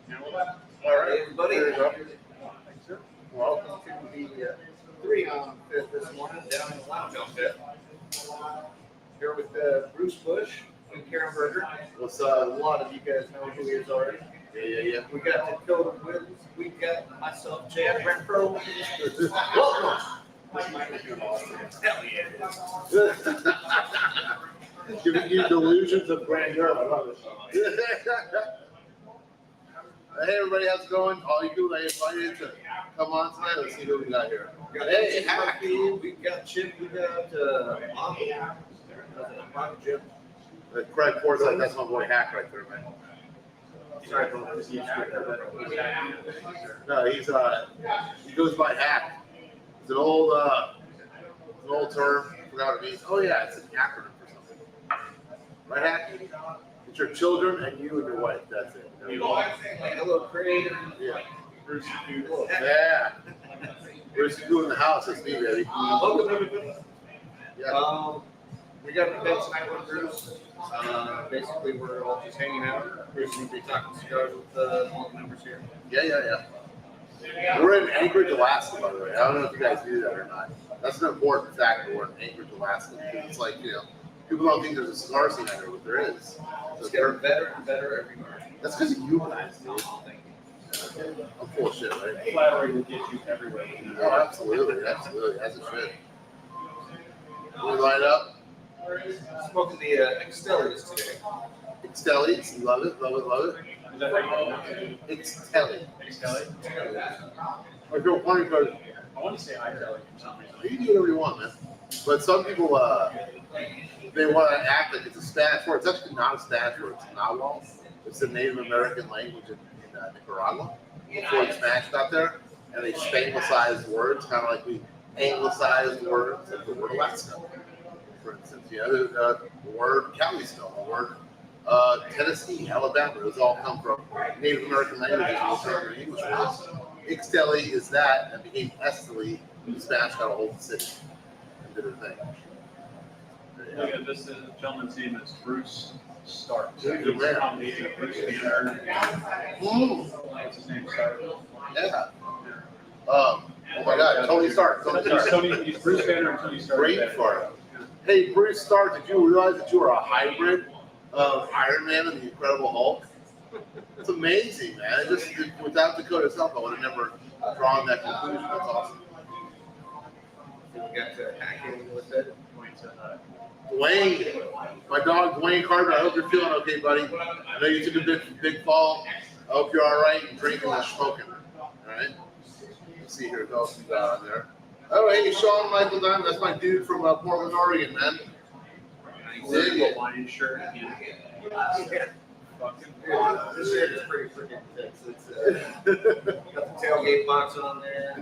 All right, everybody. There you go. Thanks, sir. Welcome to the 3 on 5th this morning down in the lounge on 5th. Here with Bruce Busch and Karen Berger. What's a lot of you guys know who he is already. Yeah. We got Dakota Wins. We got myself, Chad Renfro. Welcome. Hell yeah. Giving you delusions of grandeur. I love it. Hey everybody, how's it going? All you people that I invited to come on tonight, let's see who we got here. Hey, Happy, we got Chip, we got Mom Jim. Craig Forsyth, that's my boy Hack right there, man. No, he goes by Hack. It's an old term. I forgot what it means. Oh yeah, it's an acronym for something. Right, Hack? It's your children and you and your wife. That's it. Hello, Craig. Yeah. Bruce, yeah. Bruce, you in the house. That's me, baby. Welcome, everybody. Yeah. We got an event tonight with Bruce. Basically, we're all just hanging out. Bruce will be talking cigars with all the members here. Yeah. We're in Anchorage, Alaska, by the way. I don't know if you guys knew that or not. That's an important fact that we're in Anchorage, Alaska. Because it's like, people don't think there's a cigar scene out there, but there is. So it's getting better and better every year. That's because of you guys, dude. I'm full of shit, right? Flattery will get you everywhere. Oh, absolutely, as it should. Can we line up? Smoking the Extellies today. Extellies, love it. Is that right? Extelli. I feel funny because I want to say Itelli for some reason. You can do whatever you want, man. But some people, they want to act like it's a Spanish word. It's actually not a Spanish word. It's Nahuatl. It's the Native American language in Nicaragua. Before it's Spanish got there, and they Spanglicize words, kind of like we Anglicized words, like the word Alaska, for instance. The word Kalispell, the word Tennessee, Alabama. Those all come from Native American languages and turn into English words. Ixtelli is that, and became Esteli when the Spanish got a hold of the city and did their thing. Look at this gentleman's name is Bruce Stark. He's a man. Bruce Banner. What's his name? Stark. Yeah. Oh my God, Tony Stark. He's Bruce Banner and Tony Stark. Great for him. Hey, Bruce Stark, did you realize that you were a hybrid of Iron Man and the Incredible Hulk? It's amazing, man. Without Dakota's help, I would have never drawn that conclusion. That's awesome. We got to hack in with it. Dwayne, my dog Dwayne Carter. I hope you're feeling okay, buddy. I know you took a big fall. I hope you're all right and drinking and smoking. All right. Let's see here. Who else we got on there? Oh, hey, Sean Michael Dunn. That's my dude from Portland, Oregon, man. Hawaiian shirt. This shirt is pretty freaking thick. Got the tailgate box on there.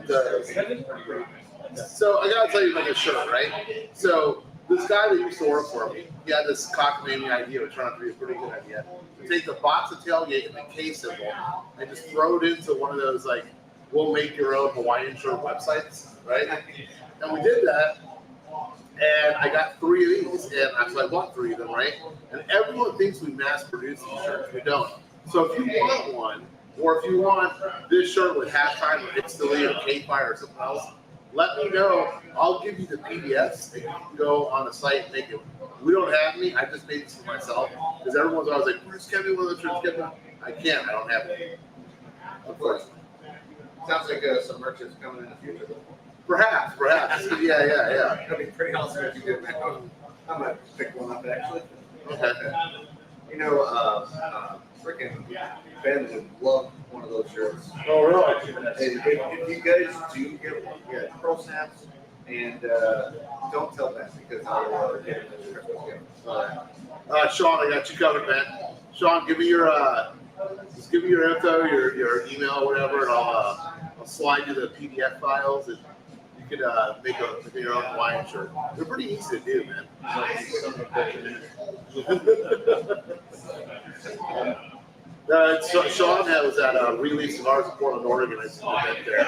So I gotta tell you about this shirt, right? So this guy that used to work for me, he had this cockamamie idea, which turned out to be a pretty good idea, to take the box of tailgate and the K symbol and just throw it into one of those like we'll make your own Hawaiian shirt websites, right? And we did that. And I got 3 of these, and I bought 3 of them, right? And everyone thinks we mass produce these shirts. We don't. So if you want one, or if you want this shirt with halftime or Ixtali or K-Fire or something else, let me know. I'll give you the PDFs, and you can go on the site and make it. We don't have any. I just made this for myself because everyone's always like, "Bruce, get me one of the shirts." Get me. I can't. I don't have it. Of course. Sounds like some merch is coming in the future. Perhaps. Yeah. It'll be pretty awesome if you did that. I'm gonna pick one up actually. Okay. Freaking Ben would love one of those shirts. Oh, really? If you guys do get one, get Pro Snaps, and don't tell Ben because I'll get it as a Christmas gift. Sean, I got you covered, man. Sean, give me your info, your email, whatever, and I'll slide you the PDF files and. You could make your own Hawaiian shirt. They're pretty easy to do, man. Sean was at Release Cigars in Portland, Oregon. I just went there a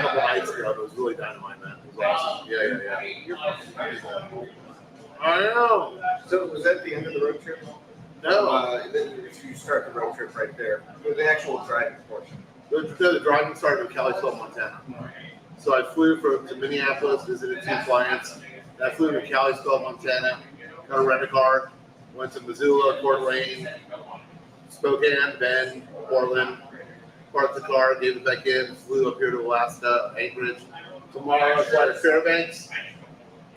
couple nights ago. It was really dynamite, man. It was awesome. Yeah. I know. So was that the end of the road trip? No. If you start the road trip right there, the actual driving portion. The driving started in Kalispell, Montana. So I flew to Minneapolis, visited 2 clients. I flew to Kalispell, Montana, got a rent-a-car, went to Missoula, Coeur d'Alene, Spokane, Bend, Portland, parked the car, gave it back in, flew up here to Alaska, Anchorage. Tomorrow I fly to Fairbanks,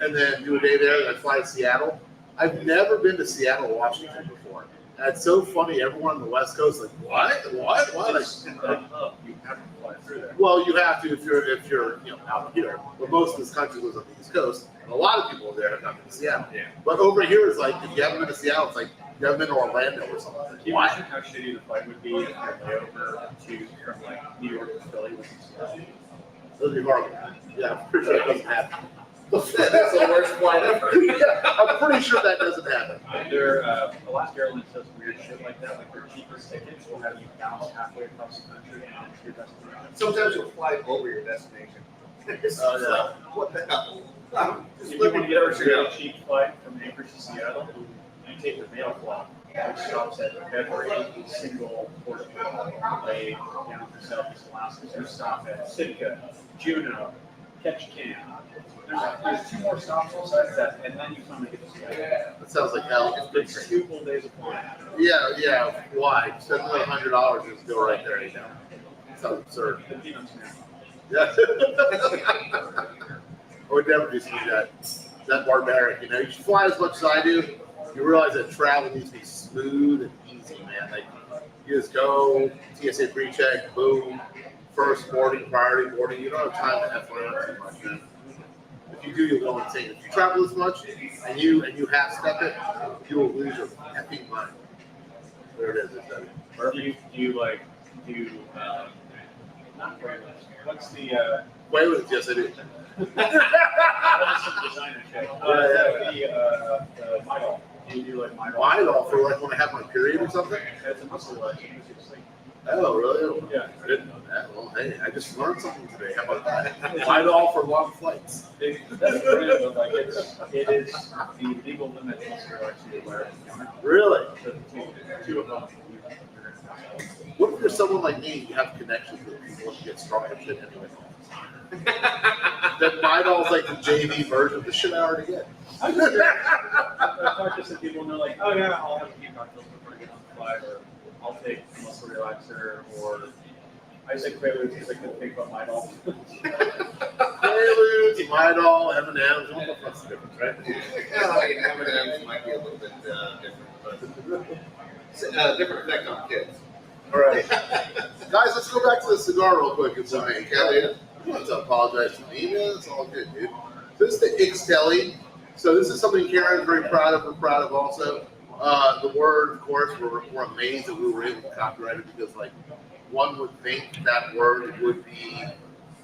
and then do a day there, then I fly to Seattle. I've never been to Seattle, Washington before. And it's so funny, everyone on the West Coast is like, what? Like, You have to fly through there. well, you have to if you're out here. But most of this country lives on the East Coast, and a lot of people there have not been to Seattle. Yeah. But over here, it's like if you haven't been to Seattle, it's like you haven't been to Orlando or something. Can you imagine how shitty the flight would be if you're layover from like New York to Philly with Seattle? It would be horrible. Yeah, I'm pretty sure that doesn't happen. That's the worst flight ever. Yeah, I'm pretty sure that doesn't happen. Alaska Airlines does weird shit like that. Like their cheapest tickets will have you bounce halfway across the country and then to your destination. Sometimes you'll fly over your destination. Yeah. What the hell? If you want to get a really cheap flight from Anchorage to Seattle, you take the mail flight, which stops at every single port way down to Southeast Alaska. So you stop at Sitka, Juneau, Ketchikan. There's 2 more stops besides that, and then you finally get to Seattle. That sounds like hell. It's 2 full days of flying. Yeah. Why? Spend like $100 and just go right there. Sounds absurd. The peanuts, man. Yeah. I would never do something that barbaric. You should fly as much as I do. You realize that travel needs to be smooth and easy, man. Like you just go, TSA pre-check, boom, first boarding, priority boarding. You don't have time to F around too much, man. If you do, you'll go insane. If you travel this much and you half step it, you will lose your effing mind. There it is. Or do you not Quaaludes. What's the Quaaludes, yes I do. what's some designer shit? The Midol. Do you do like Midol? Midol for like when I have my period or something? It's a muscle relaxation. It's like, Oh, really? yeah. I didn't know that. Well, hey, I just learned something today. How about that? Midol for long flights. That's brilliant, but like it is the legal limit muscle relaxation you wear. Really? So two of them. What if you're someone like me, you have connections with people and you get strong at shit anyway? Then Midol's like the JV version of the shit I already get. I've talked to some people and they're like, oh yeah, I'll have a few cocktails before I get on the flight, or I'll take a muscle relaxer, or I say Quaaludes because I couldn't think about Midol. Quaaludes, Midol, M&M's, what's the difference, right? Yeah, M&M's might be a little bit different, but different effect on kids. All right. Guys, let's go back to the cigar real quick. It's okay. Kelly, you don't have to apologize to me, man. It's all good, dude. This is the Ixtelli. So this is something Karen is very proud of. We're proud of also. The word, of course, we're amazed that we were able to copyright it because, like, one would think that word would be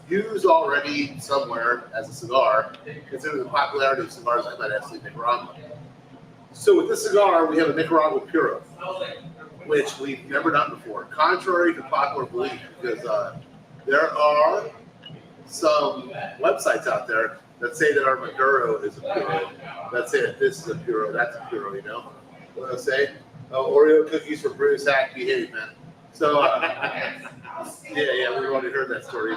used already somewhere as a cigar, considering the popularity of cigars like that actually Nicaragua. So with this cigar, we have a Nicaragua Puro, which we've never done before, contrary to popular belief, because there are some websites out there that say that our Maduro is a Puro, that say that this is a Puro, that's a Puro, you know? What do I say? Oreo cookies for Bruce Hack, behave, man. So, yeah, we've already heard that story.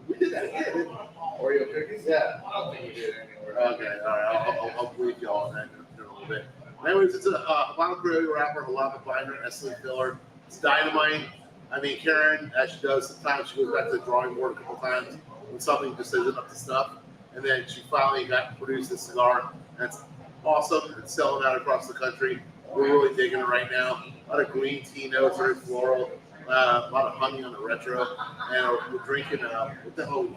We did that again, didn't we? Oreo cookies? Yeah. I don't think we did anywhere. Okay, all right, I'll brief y'all on that in a little bit. Anyways, it's a Habano Criollo wrapper, Jalapa binder, Essex filler. It's dynamite. I mean, Karen, as she does, sometimes she goes back to the drawing board a couple times when something just isn't up to snuff. And then she finally got to produce this cigar. That's awesome. It's selling out across the country. We're really digging it right now. A lot of green tea notes, very floral. A lot of honey on the retro. And we're drinking, what the hell are we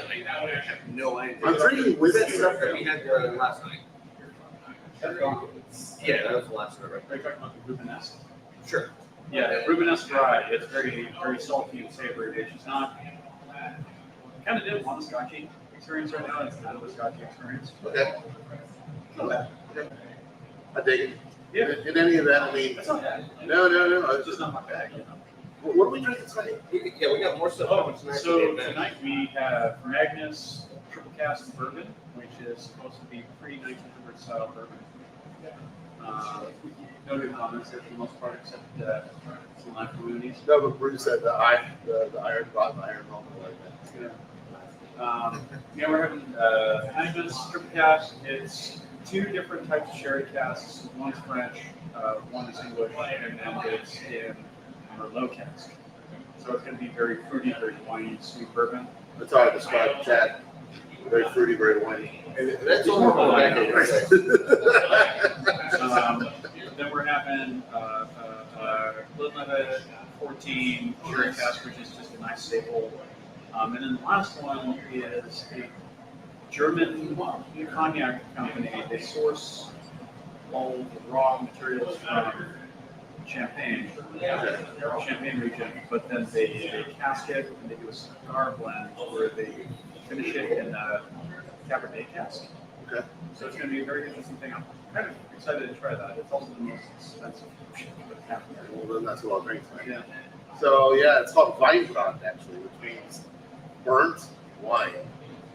drinking? I have no idea. I'm drinking with That it. stuff that we had last night. Yeah, that was the last one, right? Are you talking about the Rubenesque? Sure. Yeah, Rubenesque dry. It's very, very salty and savory, which is not. Kind of didn't want a Scotchy experience right now. It's kind of a Scotchy experience. Okay. I dig it. Yeah. In any event, I mean, It's not bad. no. It's just not my bag, you know. What are we drinking tonight? Yeah, we got more stuff. Oh, coming so tonight. tonight we have Magnus Triple Cask Bourbon, which is supposed to be pre-1900 style bourbon. No good comments there for the most part, except some live communities. No, but Bruce said the iron brought the iron home. I like that. Yeah, we're having Heineken strip cast. It's two different types of sherry casks. One's French, one is English, and then it's in Merlot cask. So it's going to be very fruity, very winey, sweet bourbon. That's how I describe Chad. Very fruity, very winey. That's all for Then we're having Glenlivet 14 sherry cask, which is just a nice staple. And then the last one is a German cognac company. They source all the raw materials from Champagne region, but then they cask it and they do a cigar blend where they finish it in a Cabernet cask. Okay. So it's going to be a very interesting thing. I'm kind of excited to try that. It's also the most expensive Cabernet. Well, then that's what I'll drink tonight. Yeah. So yeah, it's called Weinbrand actually, which means burnt wine.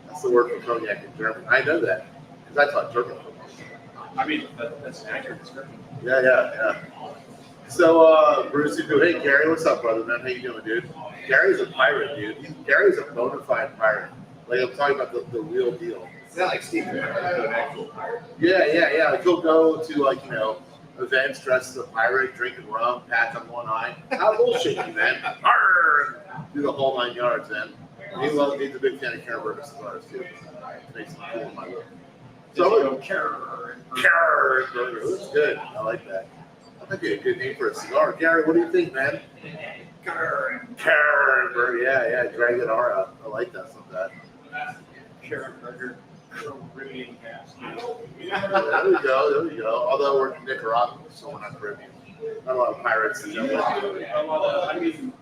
That's the word for cognac in German. I know that because I taught German for a long time. I mean, that's an accurate description. Yeah. So Bruce, you go, hey Gary, what's up, brother, man? How you doing, dude? Gary's a pirate, dude. Gary's a bona fide pirate. Like I'm talking about the real deal. It's not like Steve an actual pirate. Yeah. Like he'll go to events dressed as a pirate, drinking rum, patch on one eye. How bullshit you, man? Arr! Do the whole 9 yards, man. He's a big fan of Karen Berger Cigars too. Makes him cool in my look. So Karen Berger, that's good. I like that. That might be a good name for a cigar. Gary, what do you think, man? Karen Berger, yeah. Drag that R out. I like that so bad. Karen Berger, Caribbean cask. There we go. Although we're Nicaraguan, so we're not Caribbean. Not a lot of pirates in general. I mean,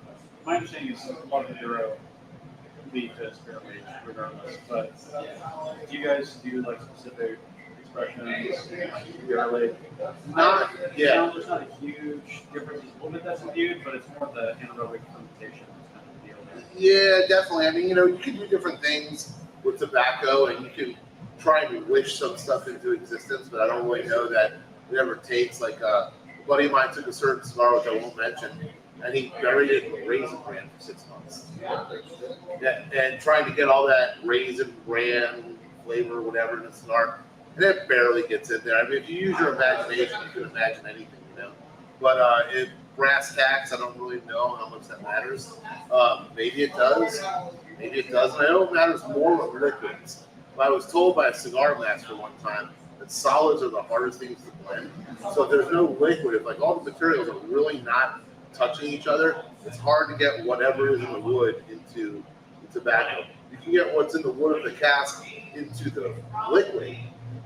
my understanding is a lot of the Euro beef is fairly regardless. But do you guys do like specific expressions, barely? Not yet. There's not a huge difference. A little bit that's viewed, but it's more the anaerobic fermentation kind of deal there. Yeah, definitely. I mean, you can do different things with tobacco, and you can try and wish some stuff into existence, but I don't really know that it ever takes. Like a buddy of mine took a certain cigar, which I won't mention, and he buried it in raisin bran for 6 months. Yeah, and trying to get all that raisin bran flavor, whatever, in the cigar, and it barely gets in there. I mean, if you use your imagination, you can imagine anything, But brass tacks, I don't really know how much that matters. Maybe it does. Maybe it doesn't. I know it matters more with liquids. But I was told by a cigar master one time that solids are the hardest things to blend. So if there's no liquid, if like all the materials are really not touching each other, it's hard to get whatever is in the wood into the tobacco. You can get what's in the wood of the cask into the liquid,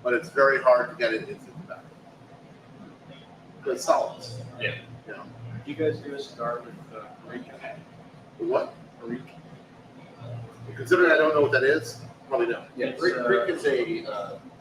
but it's very hard to get it into the tobacco. But solids. Yeah. Do you guys do a cigar with Rick? What? Rick? Considering I don't know what that is, probably no. Yeah, Rick is a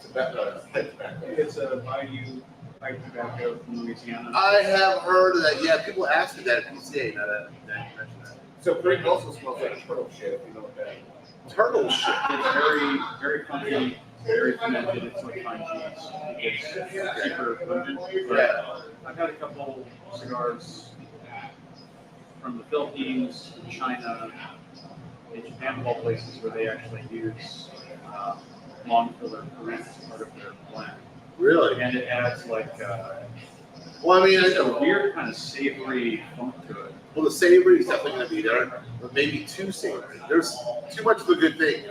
tobacco. It's a Bayou tobacco from Louisiana. I have heard of that. Yeah, people ask me that at PCA. Now that you mentioned that. So Rick also smells like turtle shit, if you know what that is. Turtle shit. It's very, very funky, very fermented. It's like fine cheese. It's super pungent. Yeah. I've had a couple cigars from the Philippines, China, and Japan, of all places where they actually use long filler ferment as part of their blend. Really? And it adds like Well, I mean, just a weird kind of savory funk to it. well, the savory is definitely going to be there, but maybe too savory. There's too much of a good thing,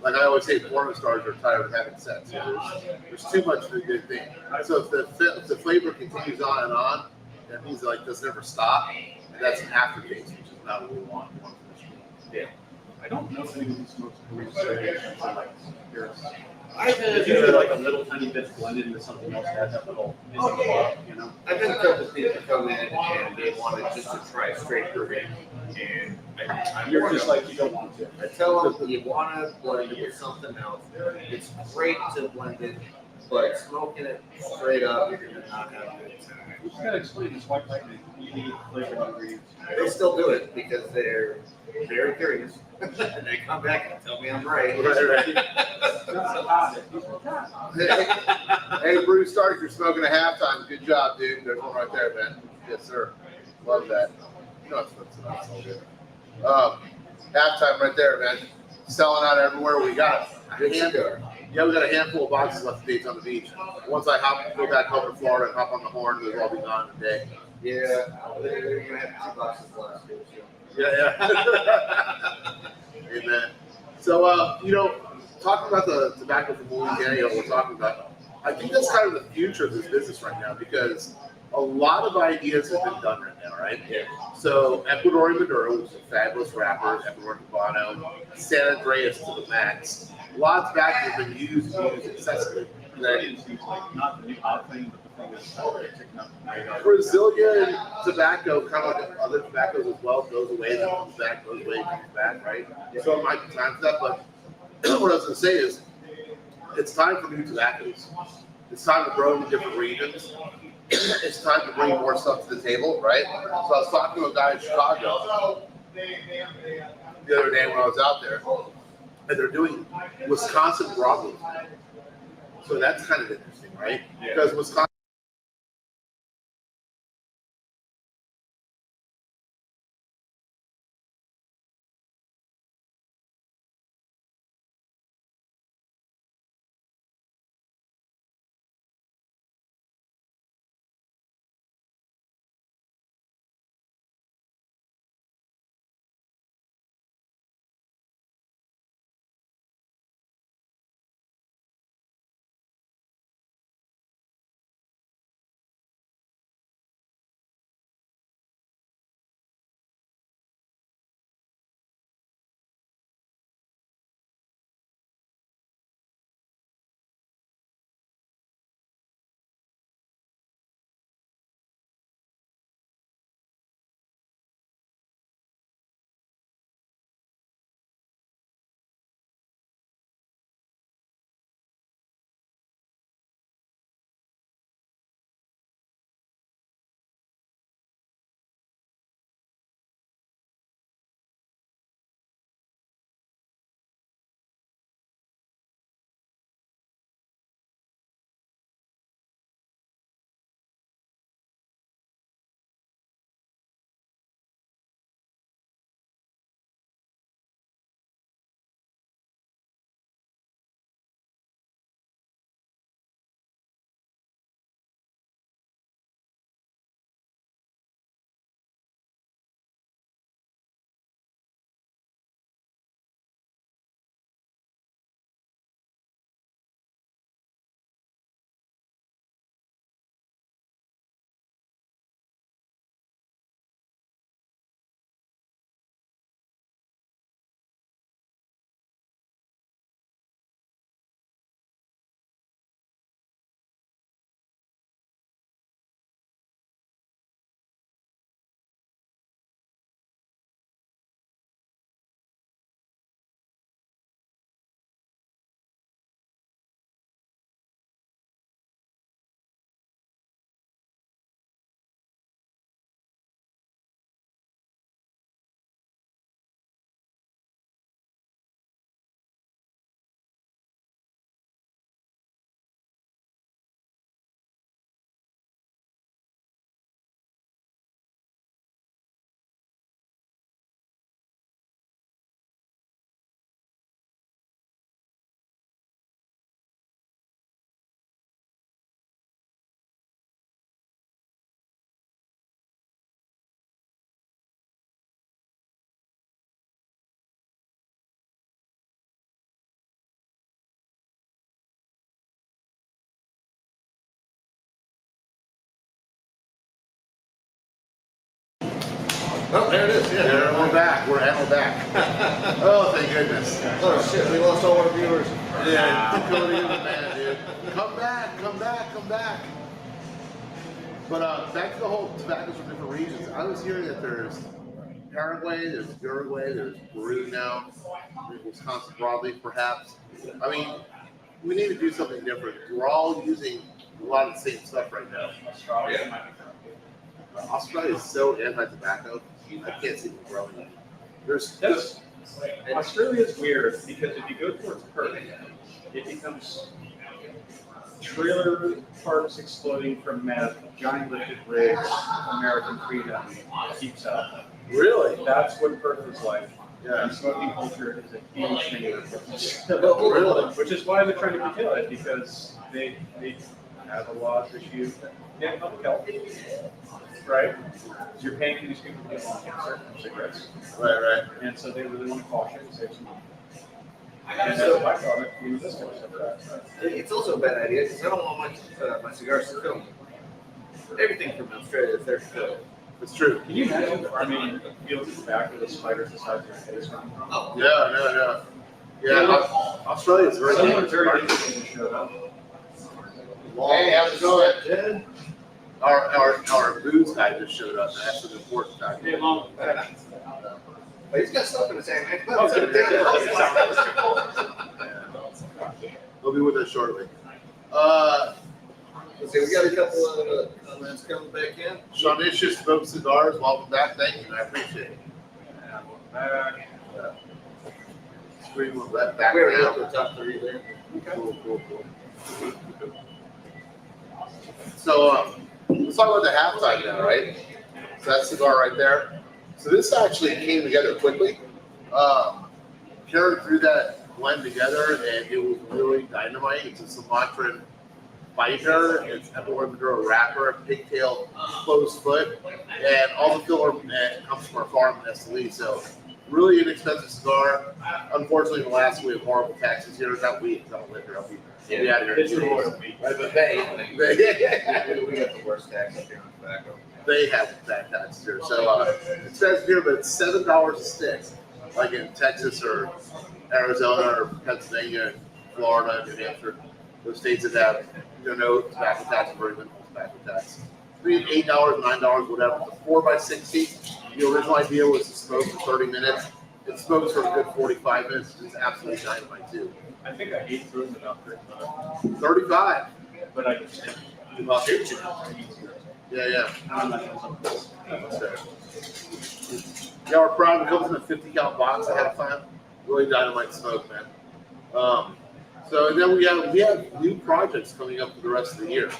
Like I always say, porn stars are tired of having sex. So there's too much of a good thing. So if the flavor continues on, that means like this never stop, and that's an aftertaste, which is not what we want. We want to finish. I don't know if anyone smokes Korean cigars like spirits. I've It's usually like a little tiny bit blended into something else that has that little I've had a couple people come in and they wanted just to try straight Korean, and You're just like, you don't want to. I tell them you want to blend it with something else. It's great to blend it But smoking it straight up, you're gonna not have a good time. You just gotta explain this white lightning. You need flavor ingredients. They still do it because they're very curious. And they come back and tell me I'm right. Hey, Bruce Stark, you're smoking a halftime. Good job, dude. There's one right there, man. Yes, sir. Love that. You know, it's all good. Halftime right there, man. Selling out everywhere. We got a handful. Yeah, we got a handful of boxes left to on the beach. Once I go back home to Florida and hop on the horn, they'll all be gone in a day. Yeah, they're gonna have 2 boxes left. Yeah. Amen. So, talking about the tobacco from Louisiana, we're talking about, I think that's kind of the future of this business right now because a lot of ideas have been done right now, right? Yeah. So, Ecuadorian Maduro, which is a fabulous wrapper, Ecuadorian Habano, San Andreas to the max. Lots of tobacco has been used excessively. Brazilian seems like not the new hot thing, but the thing that's taking up the radar. Brazilian tobacco, kind of like other tobaccos as well, goes away, then comes back, goes away, comes back, right? So it might be time for that, but what I was going to say is, it's time for new tobaccos. It's time to grow in different regions. It's time to bring more stuff to the table, right? So I was talking to a guy in Chicago the other day when I was out there, and they're doing Wisconsin broadleaf. So that's kind of interesting, right? Yeah. Because Wisconsin. Oh, there it is. Yeah, we're back. We're back. Oh, thank goodness. Oh shit, we lost all our viewers. Yeah, Cody, man, dude. Come back. But back to the whole tobaccos from different regions. I was hearing that there's Paraguay, there's Uruguay, there's Peru now, there's Wisconsin broadleaf, perhaps. I mean, we need to do something different. We're all using a lot of the same stuff right now. Australia. Australia is so anti-tobacco. I can't see them growing it. That's, Australia's weird because if you go towards Perth, it becomes trailer parks exploding from meth, giant lifted rigs, American freedom keeps up. Really? That's what Perth is like. Yeah. And smoking culture is a huge thing in Really? Which is why they're trying to curtail it, because they have a lot of issues in public health, right? You're paying for these people to get lung cancer from cigarettes, Right. and so they really want to caution and save some money. And as a byproduct, this kind of stuff. It's also a bad idea because I don't want my cigars to film. Everything from Australia is there to film. It's true. Can you imagine farming fields of tobacco with spiders the size of your face running from? Oh, No. Yeah, Australia's very Someone dangerous. very interesting showed up. Hey, how's it going, Ted? Our booze guy just showed up. That's an important fact. Hey, Mom. but he's got stuff in his hand. Man. Oh, good. He'll be with us shortly. Let's see, we got a couple of comments coming back in. Shawnicious Smoke Cigars, welcome back. Thank you. I appreciate it. Scream with that back We already now. got the top three there. Cool. So let's talk about the halftime now, right? So that cigar right there. So this actually came together quickly. Karen threw that blend together, and it was really dynamite. It's a Sumatran Viper. It's Epilepidura wrapper, pigtail, closed foot, and all the filler comes from our farm in Esteli. So really inexpensive cigar. Unfortunately, in the last we have horrible taxes here. Not we, I don't live here. I'll be out here. It's rewarding. Right, but we got the worst tax up here on tobacco. They have bad taxes here. So it says here, but it's $7 a stick, like in Texas or Arizona or Pennsylvania, Florida, New Hampshire, those states that have no tobacco tax or very minimal tobacco tax. $8, $9, whatever. The 4x60. The original idea was to smoke for 30 minutes. It smokes for a good 45 minutes. It's absolutely dynamite too. I think I hate throwing it out there, 35. but I just Well, yeah. I'm not doing something. Yeah, our product comes in a 50 count box ahead of time. Really dynamite smoke, man. So then we have new projects coming up for the rest of the year.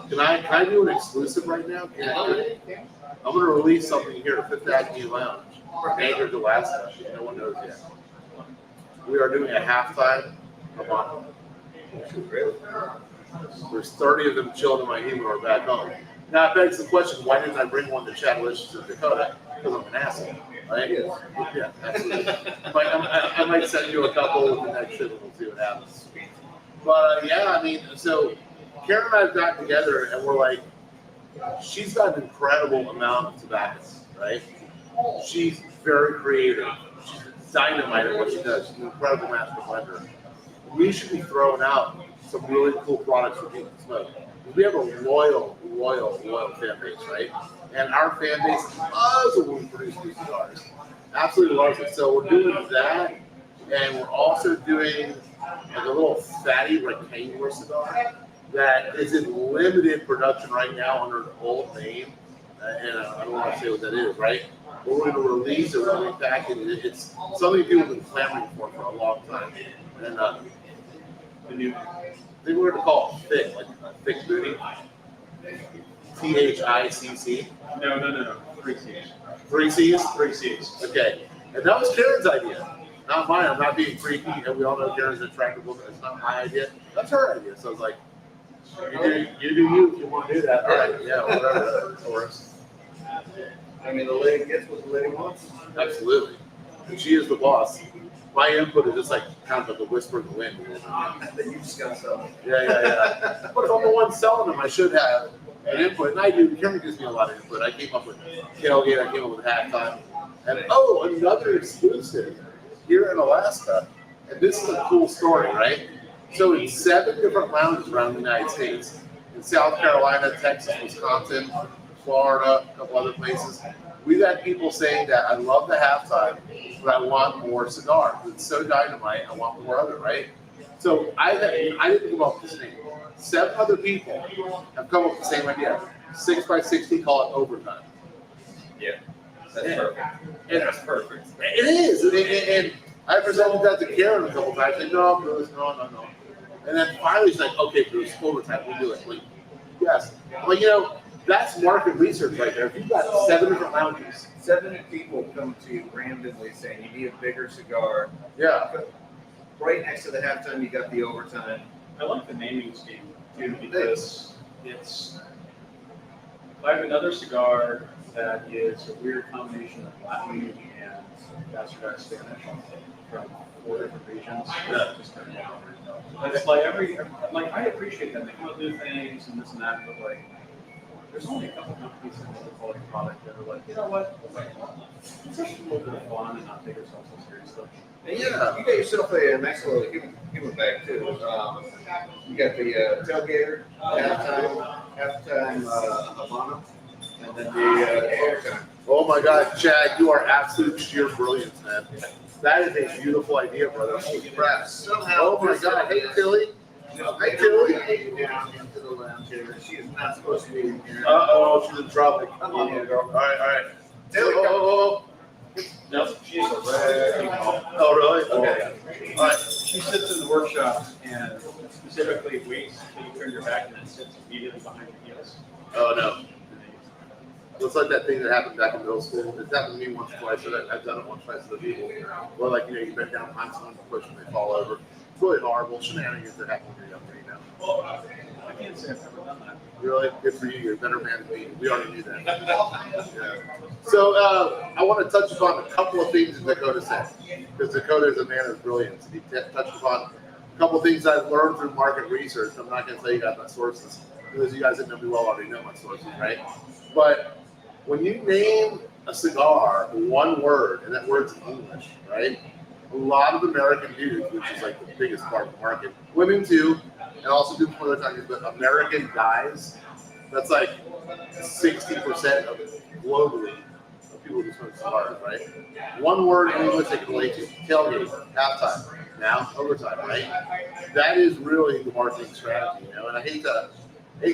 Can I do an exclusive right now? I'm going to release something here at Fifth Avenue Lounge, Anchorage, Alaska. No one knows yet. We are doing a halftime Habano. Really? There's 30 of them chilling in my humidor back home. Now it begs the question, why didn't I bring one to Chattelicious or Dakota? Because I'm an asshole, right? Yeah, absolutely. I might send you a couple of the next shit and we'll see what happens. But yeah, I mean, so Karen and I have gotten together and we're like, she's got an incredible amount of tobacco, right? She's very creative. She's dynamite at what she does. She's an incredible master blender. We should be throwing out some really cool products for people to smoke. We have a loyal fan base, right? And our fan base loves it when we produce new cigars. Absolutely loves it. So we're doing that, and we're also doing like a little fatty rectangular cigar that is in limited production right now under an old name. And I don't want to say what that is, right? But we're going to release it, we're going to repack it. It's something people have been clamoring for a long time. And I think we're going to call it thick, like a thick booty. THICC. No. 3 C's. 3 C's? 3 C's. Okay. And that was Karen's idea, not mine. I'm not being creepy, and we all know Karen's an attractive woman. It's not my idea. That's her idea. So I was like, you do you if you want to do that. All right, yeah, whatever. Or I mean, the lady gets what the lady wants. absolutely. And she is the boss. My input is just like kind of like a whisper in the wind. Then you just got something. Yeah. But if I'm the one selling them, I should have an input. And I do. Karen gives me a lot of input. I came up with tailgate. I came up with halftime. And another exclusive here in Alaska. And this is a cool story, right? So in 7 different lounges around the United States, in South Carolina, Texas, Wisconsin, Florida, a couple other places, we've had people saying that I love the halftime, but I want more cigars. It's so dynamite, I want more of it, right? So I didn't come up with this name. 7 other people have come up with the same idea. 6x60, call it overtime. Yeah, that's perfect. And That's perfect. it is. And I presented that to Karen a couple times. I said, no, Bruce, no. And then finally she's like, okay, Bruce, overtime, we'll do it. Like, yes. Well, you know, that's market research right there. If you've got 7 different lounges. 7 people come to you randomly saying you need a bigger cigar. Yeah. Right next to the halftime, you got the overtime. I like the naming scheme too because it's. I have another cigar that is a weird combination of Latin and bastardized Spanish from 4 different regions. Yeah. Just turned out. But it's like I appreciate that they come up with new things and this and that, but like there's only a couple companies that make a quality product that are like, you know what? Let's just a little bit of fun and not take ourselves so seriously. And you got yourself a nice little human bag too. You got the tailgater, halftime Havana, and then the overtime. Oh my God, Chad, you are absolute sheer brilliance, man. That is a beautiful idea, brother. Holy crap. Somehow, Oh my God. Hey, Tilly. Hey, Tilly. Down into the lounge here. She is not supposed to be in here. Uh-oh, she's in trouble. Come on, little girl. All right. Tilly, Oh. No, she's a wrecking ball. Oh, really? Okay. All right. She sits in the workshop and specifically waits until you turn your back and then sits immediately behind your heels. Oh, no. It's like that thing that happened back in middle school. It's happened to me once or twice. So I've done it once or twice to the people. Or like, you know, you bend down behind someone to push and they fall over. It's really horrible. Shenanigans that happen when you're younger, you know. Well, I can't say I've ever done that. Really? Good for you. You're a better man than me. We already knew that. Yeah. So I want to touch upon a couple of things that Dakota said. Because Dakota is a man of brilliance. He touched upon a couple of things I've learned through market research. I'm not going to tell you guys my sources. Because you guys that know me well already know my sources, right? But when you name a cigar one word, and that word's English, right? A lot of American dudes, which is like the biggest part of the market, women too, and also do some other times, but American guys, that's like 60% of globally of people who smoke cigars, right? One word in English they can relate to: tailgate, halftime, now overtime, right? That is really the marketing strategy, you know. And I hate to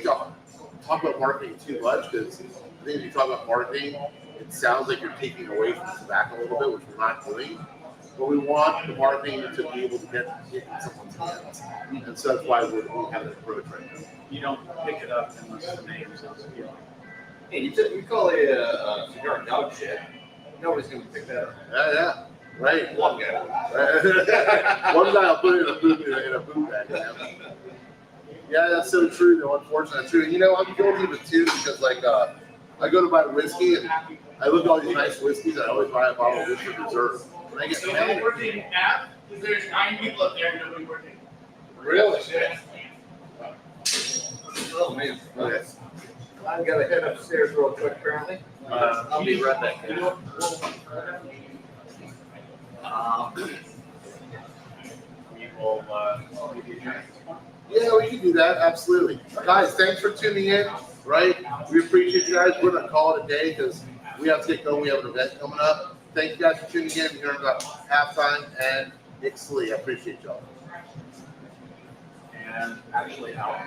talk about marketing too much because I think if you talk about marketing, it sounds like you're taking away from tobacco a little bit, which we're not doing. But we want the marketing to be able to get in someone's hands. And so that's why we have that approach right now. You don't pick it up unless the name sounds appealing. Hey, you call it a cigar dog shit. Nobody's going to pick that up. Yeah, right. One guy. One guy will put it in a boot bag. You know? Yeah, that's so true, though. Unfortunately, that's true. And, you know, I'm guilty of it too because, like, I go to buy whiskey and I look at all these nice whiskeys. And I always buy a bottle of Woodford Reserve. And I get mad. Working app? Because there's 9 people up there and nobody working. Really? Oh, man. Okay. I've got to head upstairs real quick, apparently. I'll be right back. We will maybe adjourn. Yeah, we can do that. Absolutely. Guys, thanks for tuning in, right? We appreciate you guys. We're going to call it a day because we have to get going. We have an event coming up. Thank you guys for tuning in. Here about halftime and Ixley. I appreciate y'all. And actually, out.